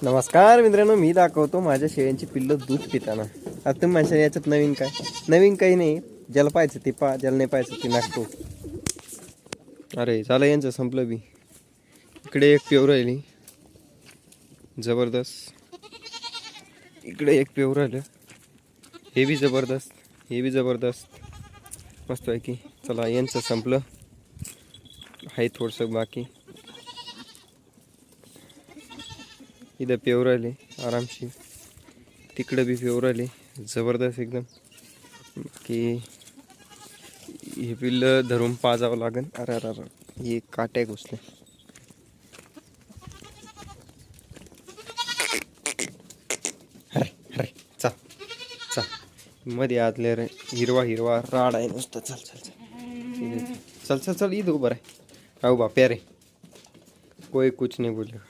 नमस्कार मित्रांनो, मी दाखवतो माझ्या शेळ्यांची पिल्लं दूध पिताना. आता तुम्ही म्हणशाल याच्यात नवीन काय? नवीन काही नाही. ज्याला पाहायचं ते पा, ज्याला नाही पाहायचं ते नाकतो. अरे झालं यांचं, संपलं बी. इकडे एक पेवर राहिली जबरदस्त, इकडे एक पेवर राहिलं, हे बी जबरदस्त, हे बी जबरदस्त, मस्त आहे की. चला यांचं संपलं, आहे थोडंसं बाकी. इथं पेवर आले आरामशी, तिकडं बी पेवर आले जबरदस्त एकदम. की हे पिल्लं धरून पाजावं लागेल. अरे अरे अरे, हे काट्या घुसले. अरे अरे चा चा, मध्ये आतले रे हिरवा हिरवा राड आहे नुसतं. चल चल चल चल चल चल, इथं उभं आहे. अहो बाप्या रे, कोई कुछ नहीं बोलेगा.